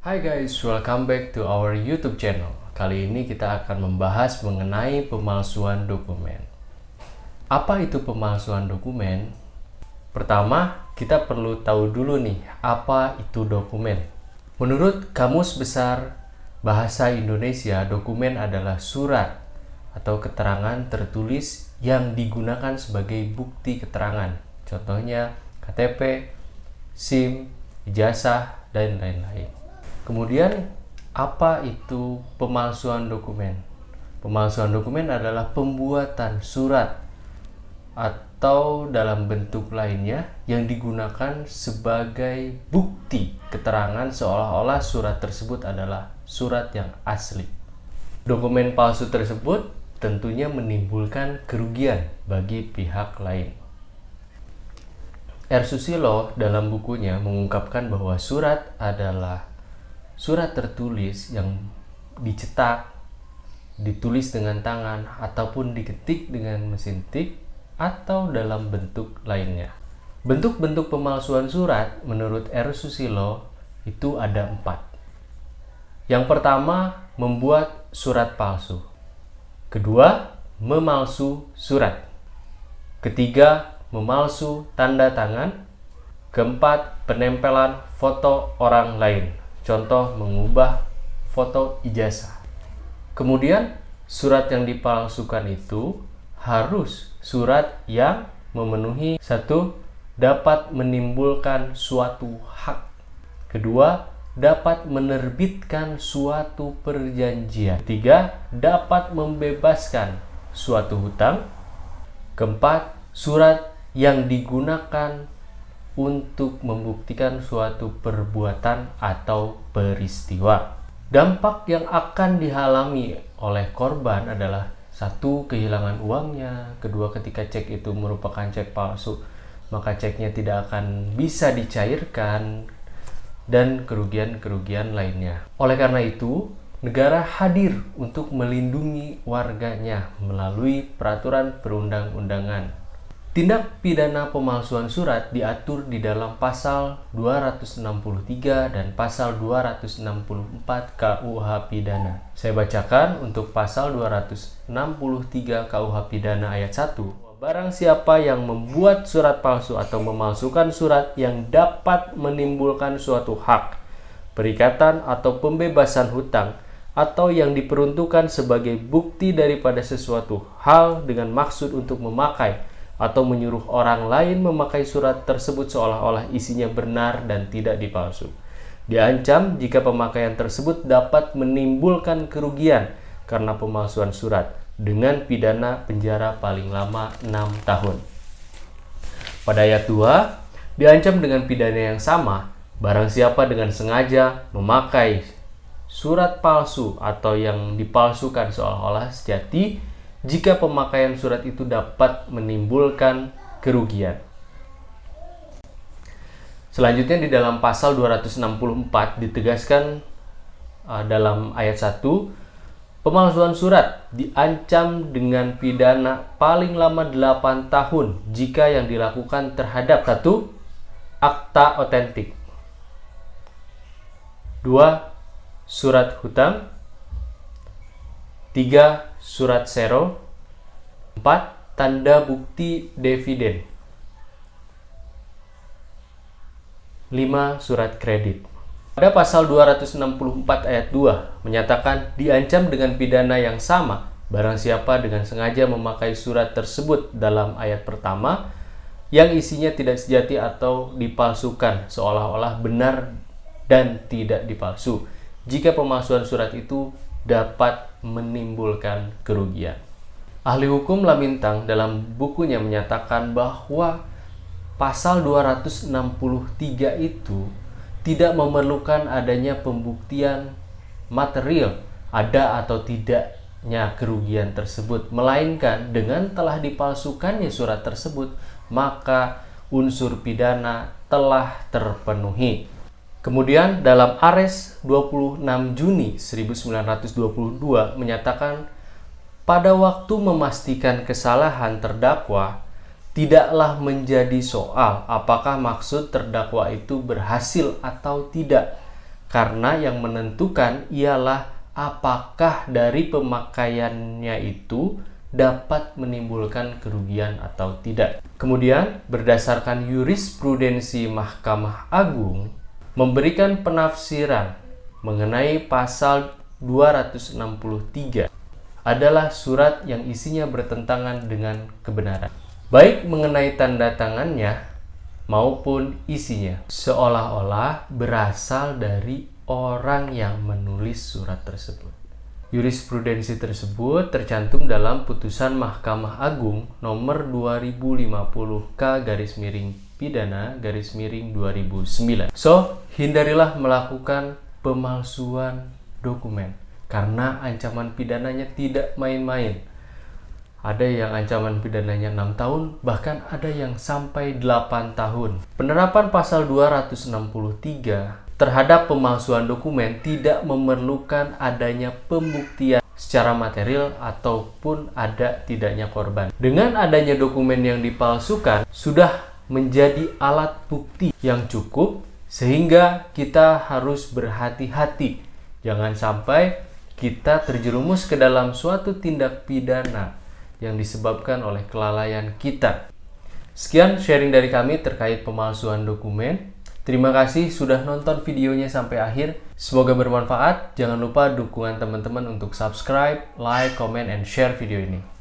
Hai guys, welcome back to our YouTube channel. Kali ini kita akan membahas mengenai pemalsuan dokumen. Apa itu pemalsuan dokumen? Pertama, kita perlu tahu dulu nih, apa itu dokumen. Menurut Kamus Besar Bahasa Indonesia, dokumen adalah surat atau keterangan tertulis yang digunakan sebagai bukti keterangan. Contohnya KTP, SIM, ijazah, dan lain-lain. Kemudian, apa itu pemalsuan dokumen? Pemalsuan dokumen adalah pembuatan surat atau dalam bentuk lainnya yang digunakan sebagai bukti keterangan seolah-olah surat tersebut adalah surat yang asli. Dokumen palsu tersebut tentunya menimbulkan kerugian bagi pihak lain. R. Susilo dalam bukunya mengungkapkan bahwa surat adalah surat tertulis yang dicetak, ditulis dengan tangan, ataupun diketik dengan mesin tik, atau dalam bentuk lainnya. Bentuk-bentuk pemalsuan surat menurut R. Susilo itu ada 4. Yang pertama, membuat surat palsu. Kedua, memalsu surat. Ketiga, memalsu tanda tangan. Keempat, penempelan foto orang lain. Contoh, mengubah foto ijazah. Kemudian, surat yang dipalsukan itu harus surat yang memenuhi 1. Dapat menimbulkan suatu hak. Kedua, dapat menerbitkan suatu perjanjian. 3. Dapat membebaskan suatu hutang. Keempat, surat yang digunakan untuk membuktikan suatu perbuatan atau peristiwa. Dampak yang akan dialami oleh korban adalah 1. Kehilangan uangnya. Kedua, ketika cek itu merupakan cek palsu, maka ceknya tidak akan bisa dicairkan, dan kerugian-kerugian lainnya. Oleh karena itu, negara hadir untuk melindungi warganya melalui peraturan perundang-undangan. Tindak pidana pemalsuan surat diatur di dalam pasal 263 dan pasal 264 KUH Pidana. Saya bacakan untuk pasal 263 KUH Pidana ayat 1. Barang siapa yang membuat surat palsu atau memalsukan surat yang dapat menimbulkan suatu hak, perikatan atau pembebasan hutang, atau yang diperuntukkan sebagai bukti daripada sesuatu hal dengan maksud untuk memakai atau menyuruh orang lain memakai surat tersebut seolah-olah isinya benar dan tidak dipalsu, diancam jika pemakaian tersebut dapat menimbulkan kerugian karena pemalsuan surat dengan pidana penjara paling lama 6 tahun. Pada ayat 2, diancam dengan pidana yang sama barang siapa dengan sengaja memakai surat palsu atau yang dipalsukan seolah-olah sejati jika pemakaian surat itu dapat menimbulkan kerugian. Selanjutnya di dalam pasal 264 ditegaskan dalam ayat 1, pemalsuan surat diancam dengan pidana paling lama 8 tahun jika yang dilakukan terhadap 1. Akta otentik. 2. Surat hutang. 3. Surat sero. 4. Tanda bukti dividen. 5. Surat kredit. Pada pasal 264 ayat 2 menyatakan diancam dengan pidana yang sama barang siapa dengan sengaja memakai surat tersebut dalam ayat pertama yang isinya tidak sejati atau dipalsukan seolah-olah benar dan tidak dipalsu jika pemalsuan surat itu dapat menimbulkan kerugian. Ahli hukum Lamintang dalam bukunya menyatakan bahwa pasal 263 itu tidak memerlukan adanya pembuktian material ada atau tidaknya kerugian tersebut, melainkan dengan telah dipalsukannya surat tersebut, maka unsur pidana telah terpenuhi. Kemudian dalam Ares 26 Juni 1922 menyatakan pada waktu memastikan kesalahan terdakwa tidaklah menjadi soal apakah maksud terdakwa itu berhasil atau tidak, karena yang menentukan ialah apakah dari pemakaiannya itu dapat menimbulkan kerugian atau tidak. Kemudian, berdasarkan jurisprudensi Mahkamah Agung, memberikan penafsiran mengenai pasal 263 adalah surat yang isinya bertentangan dengan kebenaran, baik mengenai tanda tangannya maupun isinya, seolah-olah berasal dari orang yang menulis surat tersebut. Jurisprudensi tersebut tercantum dalam putusan Mahkamah Agung nomor 2050K-Pidana-2009. So, hindarilah melakukan pemalsuan dokumen karena ancaman pidananya tidak main-main. Ada yang ancaman pidananya 6 tahun, bahkan ada yang sampai 8 tahun. Penerapan pasal 263 terhadap pemalsuan dokumen tidak memerlukan adanya pembuktian secara material ataupun ada tidaknya korban. Dengan adanya dokumen yang dipalsukan sudah menjadi alat bukti yang cukup sehingga kita harus berhati-hati. Jangan sampai kita terjerumus ke dalam suatu tindak pidana yang disebabkan oleh kelalaian kita. Sekian sharing dari kami terkait pemalsuan dokumen. Terima kasih sudah nonton videonya sampai akhir. Semoga bermanfaat. Jangan lupa dukungan teman-teman untuk subscribe, like, comment, and share video ini.